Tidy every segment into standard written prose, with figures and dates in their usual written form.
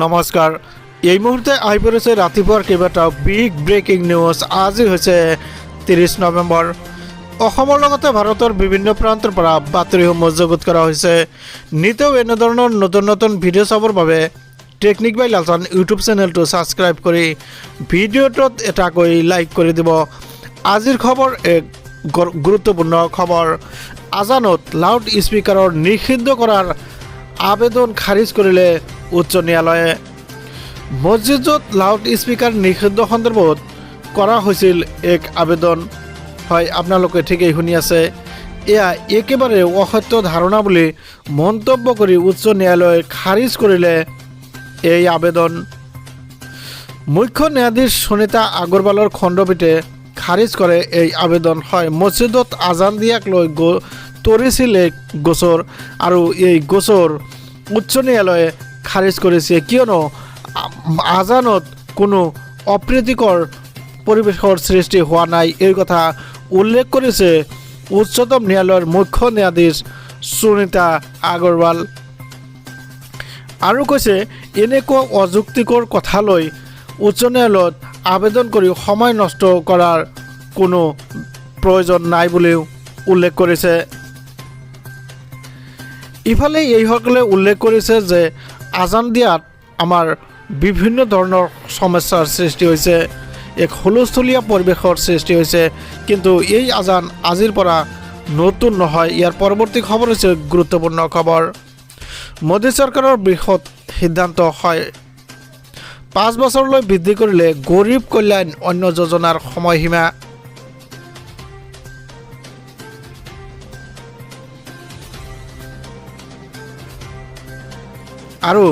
নমস্কাৰ। এই মুহূৰ্তে আহি পৰিছে ৰাতিপুৱাৰ কেইবাটাও বিগ ব্ৰেকিং নিউজ। আজি হৈছে 30 নৱেম্বৰ। অসমৰ লগতে ভাৰতৰ বিভিন্ন প্ৰান্তৰ পৰা বাতৰিসমূহ যুগুত কৰা হৈছে। নিতৌ এনেধৰণৰ নতুন নতুন ভিডিঅ' চাবৰ বাবে টেকনিক বাই লালচান ইউটিউব চেনেলটো ছাবস্ক্ৰাইব কৰি ভিডিঅ'টোত এটাকৈ লাইক কৰি দিব। আজিৰ খবৰ এক গুৰুত্বপূৰ্ণ খবৰ। আজানত লাউড স্পিকাৰৰ নিষিদ্ধ কৰাৰ আবেদন খাৰিজ কৰিলে উচ্চ ন্যায়ালয়ে। মছজিদত লাউড স্পিকাৰ নিষিদ্ধ সন্দৰ্ভত কৰা হৈছিল এক আবেদন। হয়, আপোনালোকে ঠিকেই শুনি আছে। এয়া একেবাৰে অসত্য ধাৰণা বুলি মন্তব্য কৰি উচ্চ ন্যায়ালয়ে খাৰিজ কৰিলে এই আবেদন। মুখ্য ন্যায়াধীশ সুনীতা আগৰৱালৰ খণ্ডপীঠে খাৰিজ কৰে এই আবেদন। হয়, মছজিদত আজান দিয়াক লৈ তৰিছিল এক গোচৰ আৰু এই গোচৰ উচ্চ ন্যায়ালয়ে খাৰিজ কৰিছে, কিয়নো আজানত কোনো অপ্ৰীতিকৰ পৰিৱেশৰ সৃষ্টি হোৱা নাই, এই কথা উল্লেখ কৰিছে উচ্চতম ন্যায়ালয়ৰ মুখ্য ন্যায়াধীশ সুনীতা আগৰৱাল। আৰু কৈছে, এনেকুৱা অযুক্তিকৰ কথা লৈ উচ্চ ন্যায়ালয়ত আবেদন কৰি সময় নষ্ট কৰাৰ কোনো প্ৰয়োজন নাই বুলিও উল্লেখ কৰিছে। ইফালে এইসকলে উল্লেখ কৰিছে যে আজান দিয়াত আমাৰ বিভিন্ন ধৰণৰ সমস্যাৰ সৃষ্টি হৈছে, এক হুলস্থুলীয়া পৰিৱেশৰ সৃষ্টি হৈছে। কিন্তু এই আজান আজিৰ পৰা নতুন নহয়। ইয়াৰ পৰৱৰ্তী খবৰ হৈছে গুৰুত্বপূৰ্ণ খবৰ। মোদী চৰকাৰৰ বৃহৎ সিদ্ধান্ত। হয়, 5 বছৰলৈ বৃদ্ধি কৰিলে গৰীব কল্যাণ অন্ন যোজনাৰ সময়সীমা। আৰু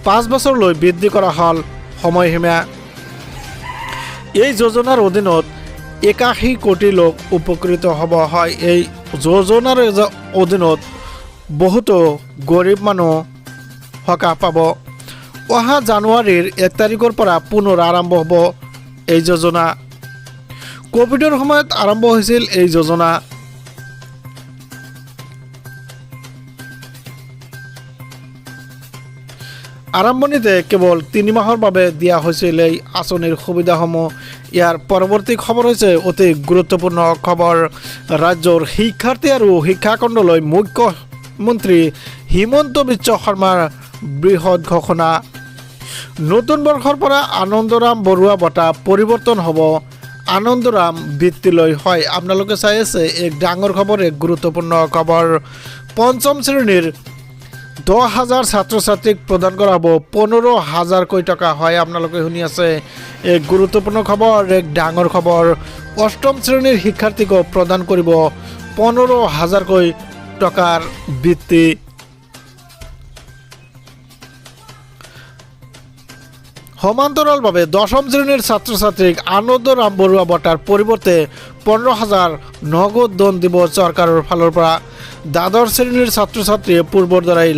5 বছৰলৈ বৃদ্ধি কৰা হ'ল সময়সীমা। এই যোজনাৰ অধীনত 81 কোটি লোক উপকৃত হ'ব। হয়, এই যোজনাৰ অধীনত বহুতো গৰীব মানুহ সকাহ পাব। অহা জানুৱাৰীৰ 1 তাৰিখৰ পৰা পুনৰ আৰম্ভ হ'ব এই যোজনা। ক'ভিডৰ সময়ত আৰম্ভ হৈছিল এই যোজনা। আৰম্ভণিতে কেৱল 3 মাহৰ বাবে দিয়া হৈছিল এই আঁচনিৰ সুবিধাসমূহ। ইয়াৰ পৰৱৰ্তী খবৰ হৈছে অতি গুৰুত্বপূৰ্ণ খবৰ। ৰাজ্যৰ শিক্ষাৰ্থী আৰু শিক্ষাখণ্ডলৈ মুখ্যমন্ত্ৰী হিমন্ত বিশ্ব শৰ্মাৰ বৃহৎ ঘোষণা। নতুন বৰ্ষৰ পৰা আনন্দৰাম বৰুৱা বঁটা পৰিৱৰ্তন হ'ব আনন্দৰাম বৃত্তিলৈ। হয়, আপোনালোকে চাই আছে এক ডাঙৰ খবৰ, এক গুৰুত্বপূৰ্ণ খবৰ। 5ম শ্ৰেণীৰ 10,000 ছাত্ৰ ছাত্ৰীক প্ৰদান কৰা হ'ব 15,000কৈ টকা। হয়, আপোনালোকে শুনি আছে এক গুৰুত্বপূৰ্ণ খবৰ, এক ডাঙৰ খবৰ। 8ম শ্ৰেণীৰ শিক্ষাৰ্থীকো প্ৰদান কৰিব 15,000কৈ টকাৰ বৃত্তি। সমান্তৰালভাৱে 10ম শ্ৰেণীৰ ছাত্ৰ ছাত্ৰীক আনন্দৰাম বৰুৱা বঁটাৰ পৰিৱৰ্তে 15,000 নগদ ধন দিব চৰকাৰৰ ফালৰ পৰা। দ্বাদশ শ্ৰেণীৰ ছাত্ৰ ছাত্ৰীয়ে পূৰ্বৰ দ্বাৰাই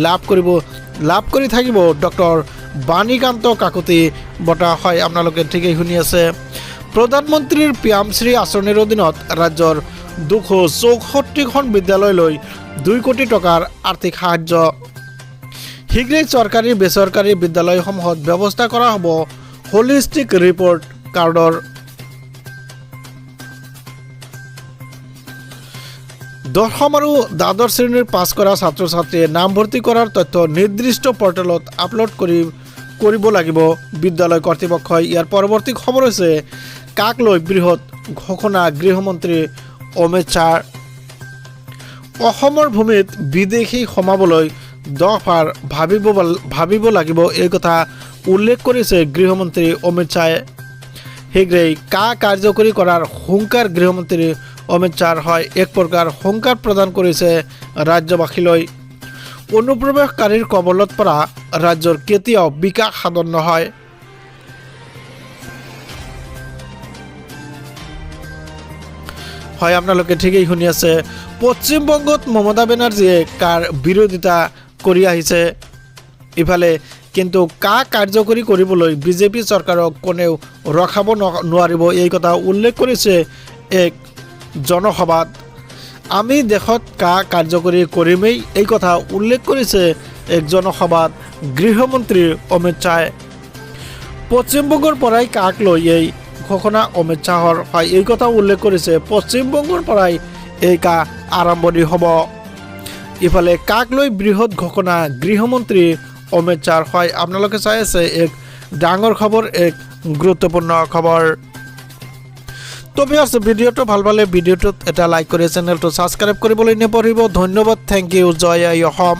লাভ কৰি থাকিব ডক্টৰ বাণীকান্ত কাকতি বঁটা। হয়, আপোনালোকে ঠিকেই শুনি আছে। প্ৰধানমন্ত্ৰীৰ পিএমশ্ৰী আঁচনিৰ অধীনত ৰাজ্যৰ 264খন বিদ্যালয়লৈ 2 কোটি টকাৰ আৰ্থিক সাহায্য। শীঘ্ৰেই চৰকাৰী বেচৰকাৰী বিদ্যালয়সমূহত ব্যৱস্থা কৰা হ'ব হলিষ্টিক ৰিপৰ্ট কাৰ্ডৰ। দশম আৰু দ্বাদশ শ্ৰেণীৰ পাছ কৰা ছাত্ৰ ছাত্ৰীয়ে নামভৰ্তি কৰাৰ তথ্য নিৰ্দিষ্ট পৰ্টেলত আপলোড কৰিব লাগিব বিদ্যালয় কৰ্তৃপক্ষই। ইয়াৰ পৰৱৰ্তী খবৰ হৈছে কাক লৈ বৃহৎ ঘোষণা গৃহমন্ত্ৰী অমিত শ্বাহ। অসমৰ ভূমিত বিদেশী সোমাবলৈ 10 বাৰ ভাবিব লাগিব, এই কথা উল্লেখ কৰিছে গৃহমন্ত্ৰী অমিত শ্বাহে। শীঘ্ৰেই কাৰ্যকৰী কৰাৰ হুংকাৰ গৃহমন্ত্ৰী অমিত শ্বাহৰ। হয়, এক প্ৰকাৰ হুংকাৰ প্ৰদান কৰিছে ৰাজ্যবাসীলৈ। অনুপ্ৰৱেশকাৰীৰ কবলত পৰা ৰাজ্যৰ কেতিয়াও বিকাশ সাধন নহয়। হয়, আপোনালোকে ঠিকেই শুনি আছে। পশ্চিমবংগত মমতা বেনাৰ্জীয়ে কাৰ বিৰোধিতা কৰি আহিছে। ইফালে কিন্তু কাৰ্যকৰী কৰিবলৈ বিজেপি চৰকাৰক কোনেও ৰখাব নোৱাৰিব, এই কথা উল্লেখ কৰিছে এক জনসভাত। আমি দেশত কাৰ্যকৰী কৰিমেই, এই কথা উল্লেখ কৰিছে এক জনসভাত গৃহমন্ত্ৰী অমিত শ্বাহে পশ্চিমবংগৰ পৰাই কাক লৈ এই ঘোষণা অমিত শ্বাহৰ হয় এই কথা উল্লেখ কৰিছে পশ্চিমবংগৰ পৰাই এই কা আৰম্ভণি হ'ব ইফালে কাক লৈ বৃহৎ ঘোষণা গৃহমন্ত্ৰী অমিত শ্বাহৰ হয় আপোনালোকে চাই আছে এক ডাঙৰ খবৰ এক গুৰুত্বপূৰ্ণ খবৰ তো ভিউয়াৰ্স ভিডিওটো ভাল পালে ভিডিওটোত এটা লাইক কৰি চেনেলটো সাবস্ক্ৰাইব কৰিবলৈ নাপাহৰিব ধন্যবাদ থ্যাংক ইউ জয় আই অসম।